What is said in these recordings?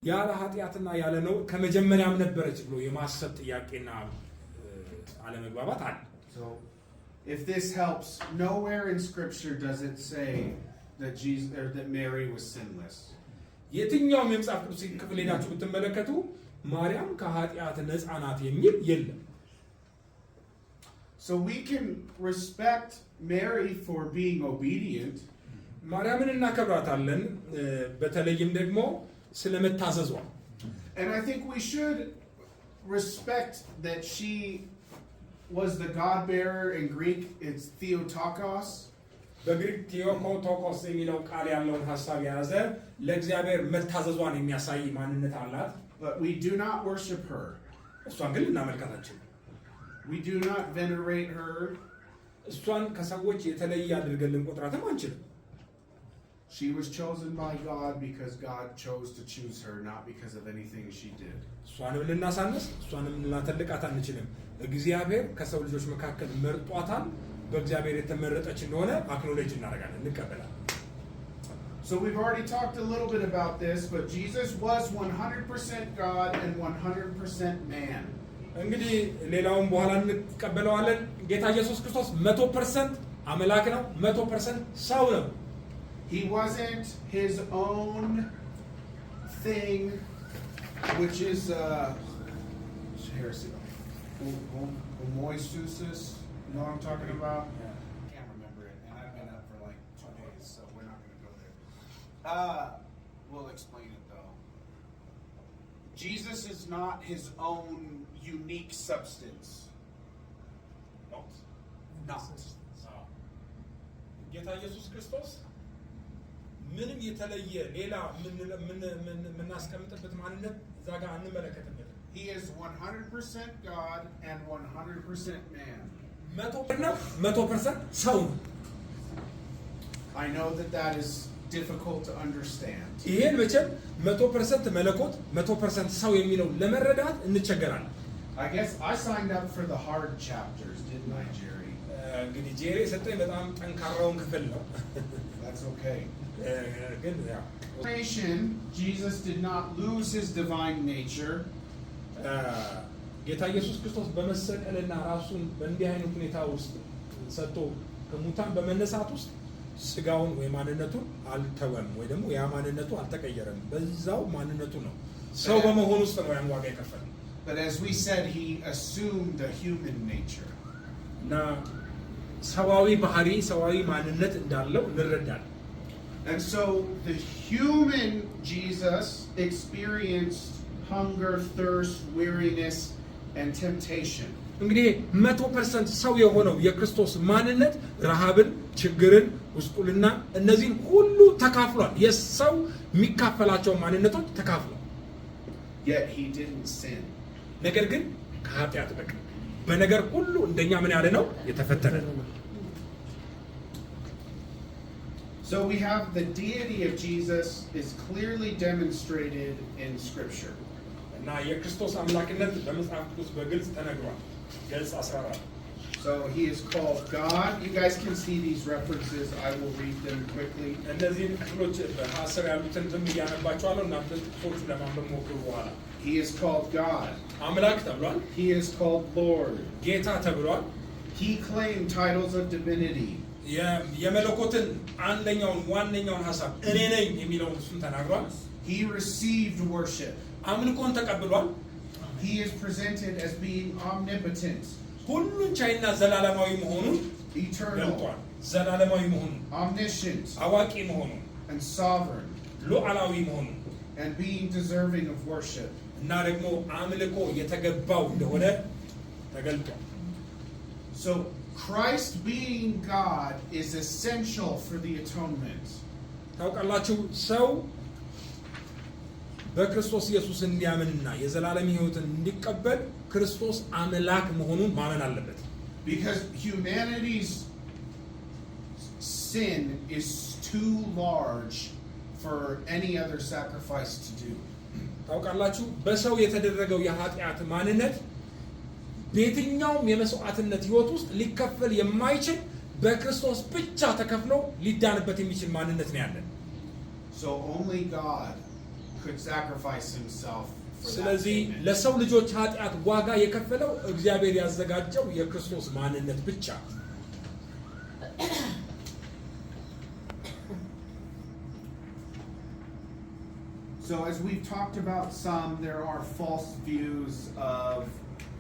ያለ ኃጢያትና ያለ ነው ከመጀመሪያም ነበረች ብሎ የማሰብ ጥያቄና አለመግባባት አለ። So if this helps, nowhere in scripture does it say that Jesus or that Mary was sinless. የትኛውም የመጽሐፍ ቅዱስ ክፍል ሄዳችሁ ብትመለከቱ ማርያም ከኃጢያት ነፃ ናት የሚል የለም። So we can respect Mary for being obedient. ማርያምን እናከብራታለን በተለይም ደግሞ ስለመታዘዟ. And I think we should respect that she was the God bearer. In Greek it's Theotokos. በግሪክ ቴዎኮቶኮስ የሚለው ቃል ያለውን ሐሳብ የያዘ ለእግዚአብሔር መታዘዟን የሚያሳይ ማንነት አላት. But we do not worship her. እሷን ግን እናመልካታችን. We do not venerate her. እሷን ከሰዎች የተለየ አድርገን ልንቆጥራትም አንችልም. She was chosen by God because God chose to choose her, not because of anything she did. እሷንም ልናሳነስ እሷንም ልናተልቃት አንችልም. እግዚአብሔር ከሰው ልጆች መካከል መርጧታል. በእግዚአብሔር የተመረጠች እንደሆነ አክኖሌጅ እናደርጋለን እንቀበላለን. So we've already talked a little bit about this, but Jesus was 100% God and 100% man. እንግዲህ ሌላውን በኋላ እንቀበለዋለን. ጌታ ኢየሱስ ክርስቶስ 100% አምላክ ነው፣ 100% ሰው ነው. He wasn't his own thing, which is heresy. Homoiousis. You know what I'm talking about? Yeah. I can't remember it, and I've been up for like 2 days, so we're not going to go there. We'll explain it though. Jesus is not his own unique substance. Not. ጌታ ኢየሱስ ክርስቶስ ምንም የተለየ ሌላ ምናስቀምጥበት ማንነት እዛ ጋር አንመለከትበት. He is 100% God and 100% man. 100% ሰው ነው. I know that is difficult to understand. ይሄን መቼም 100% መለኮት 100% ሰው የሚለው ለመረዳት እንቸገራለን. I guess I signed up for the hard chapters, didn't I, Jerry? እንግዲህ ጄሪ ሰጠኝ በጣም ጠንካራውን ክፍል ነው. That's okay. ግን ያ Jesus did not lose his divine nature. ጌታ ኢየሱስ ክርስቶስ በመሰቀልና ራሱን በእንዲህ አይነት ሁኔታ ውስጥ ሰጥቶ ከሙታን በመነሳት ውስጥ ስጋውን ወይ ማንነቱን አልተወም ወይ ደግሞ ያ ማንነቱ አልተቀየረም. በዛው ማንነቱ ነው ሰው በመሆኑ ውስጥ ነው ያን ዋጋ የከፈለው. But as we said, he assumed a human nature. እና ሰዋዊ ባህሪ ሰዋዊ ማንነት እንዳለው እንረዳለን. And so the human Jesus experienced hunger, thirst, weariness, and temptation. እንግዲህ 100% ሰው የሆነው የክርስቶስ ማንነት ረሃብን፣ ችግርን፣ ውስቁልና እነዚህን ሁሉ ተካፍሏል. የሰው የሚካፈላቸው ማንነቶች ተካፍሏል. Yet he didn't sin. ነገር ግን ከኃጢአት በቀር በነገር ሁሉ እንደኛ ምን ያለ ነው የተፈተነ ነው. So we have the deity of Jesus is clearly demonstrated in scripture. እና የክርስቶስ አምላክነት በመጽሐፍ ቅዱስ በግልጽ ተነግሯል. ገልጽ 14. So he is called God. You guys can see these references. I will read them quickly. እነዚህን ክፍሎች በሐሳብ ያሉትን ዝም እያነባቸዋለሁ እና ጥቅሶቹ ለማንበብ ሞክሩ. በኋላ He is called God. አምላክ ተብሏል. He is called Lord. ጌታ ተብሏል. He claimed titles of divinity. የመለኮትን አንደኛውን ዋነኛውን ሐሳብ እኔ ነኝ የሚለውን እሱን ተናግሯል. He received worship. አምልኮን ተቀብሏል. He is presented as being omnipotent. ሁሉን ቻይና ዘላለማዊ መሆኑን Eternal. ዘላለማዊ መሆኑን Omniscient. አዋቂ መሆኑን And sovereign. ሉዓላዊ መሆኑን And being deserving of worship. እና ደግሞ አምልኮ የተገባው እንደሆነ ተገልጧል. So Christ being God is essential for the atonement. ታውቃላችሁ ሰው በክርስቶስ ኢየሱስ እንዲያምንና የዘላለም ሕይወትን እንዲቀበል ክርስቶስ አምላክ መሆኑን ማመን አለበት. Because humanity's sin is too large for any other sacrifice to do. ታውቃላችሁ በሰው የተደረገው የኃጢአት ማንነት በየትኛውም የመስዋዕትነት ሕይወት ውስጥ ሊከፈል የማይችል በክርስቶስ ብቻ ተከፍሎ ሊዳንበት የሚችል ማንነት ነው ያለን. So only God could sacrifice himself for that ስለዚህ payment. ለሰው ልጆች ኃጢአት ዋጋ የከፈለው እግዚአብሔር ያዘጋጀው የክርስቶስ ማንነት ብቻ። So as we've talked about some, there are false views of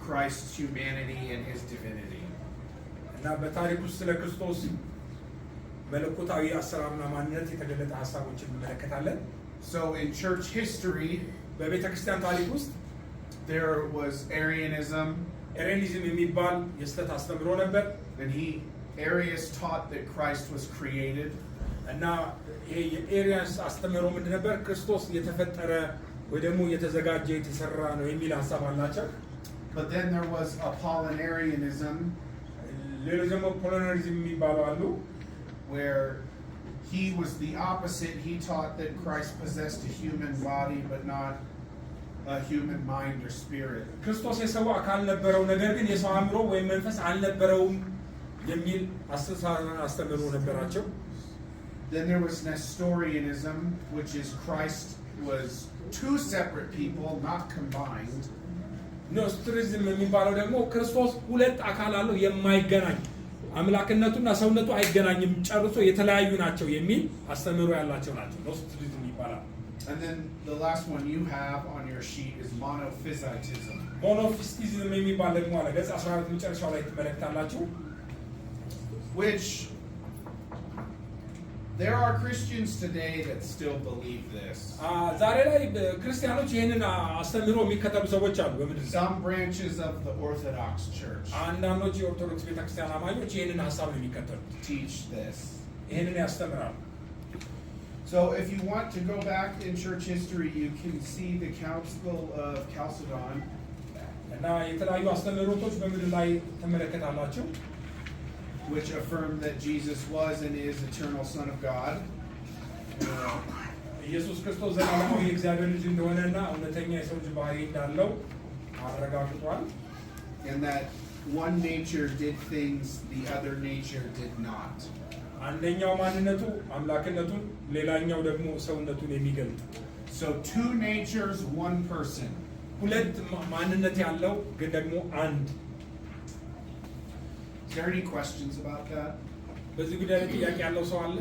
Christ's humanity and his divinity. እና በታሪክ ውስጥ ስለ ክርስቶስ መለኮታዊ አሰራርና ማንነት የተገለጠ ሐሳቦችን እንመለከታለን። So in church history, በቤተ ክርስቲያን ታሪክ ውስጥ there was Arianism, ኤሬኒዝም የሚባል የስተት አስተምሮ ነበር። and Arius taught that Christ was created. እና ይሄ የኤሪያንስ አስተምሮ ምንድን ነበር? ክርስቶስ የተፈጠረ ወይ ደግሞ የተዘጋጀ የተሰራ ነው የሚል ሐሳብ አላቸው። But then there was Apollinarianism, ሌሎች ደግሞ ፖሊናሪዝም የሚባሉ አሉ። where he was the opposite. He taught that Christ possessed a human body but not a human mind or spirit. ክርስቶስ የሰው አካል ነበረው፣ ነገር ግን የሰው አእምሮ ወይም መንፈስ አልነበረውም የሚል አስተምሮ ነበራቸው። Then there was Nestorianism, which is Christ was two separate people, not combined. ኖስትሪዝም የሚባለው ደግሞ ክርስቶስ ሁለት አካል አለው የማይገናኝ አምላክነቱና ሰውነቱ አይገናኝም ጨርሶ የተለያዩ ናቸው የሚል አስተምሮ ያላቸው ናቸው። ኖስትሪዝም ይባላል። And then the last one you have on your sheet is monophysitism. ሞኖፊስቲዝም የሚባል ደግሞ አለ። ገጽ 14 መጨረሻው ላይ ትመለከታላችሁ። Which there are Christians today that still believe this. ዛሬ ላይ ክርስቲያኖች ይሄንን አስተምሮ የሚከተሉ ሰዎች አሉ በምድር። Some branches of the Orthodox Church አንዳንዶች የኦርቶዶክስ ቤተክርስቲያን አማኞች ይሄንን ሐሳብ ነው የሚከተሉት። teach this. ይሄንን ያስተምራሉ። So if you want to go back in church history, you can see the Council of Chalcedon. እና የተለያዩ አስተምሮቶች በምድር ላይ ተመለከታላችሁ። Which affirmed that Jesus was and is eternal Son of God. ኢየሱስ ክርስቶስ ዘላለማዊ የእግዚአብሔር ልጅ እንደሆነና እውነተኛ የሰው ልጅ ባህሪ እንዳለው አረጋግጧል። And that one nature did things the other nature did not. አንደኛው ማንነቱ አምላክነቱን፣ ሌላኛው ደግሞ ሰውነቱን የሚገልጥ። So two natures, one person. ሁለት ማንነት ያለው ግን ደግሞ አንድ። Is there any questions about that? በዚህ ጉዳይ ላይ ጥያቄ ያለው ሰው አለ?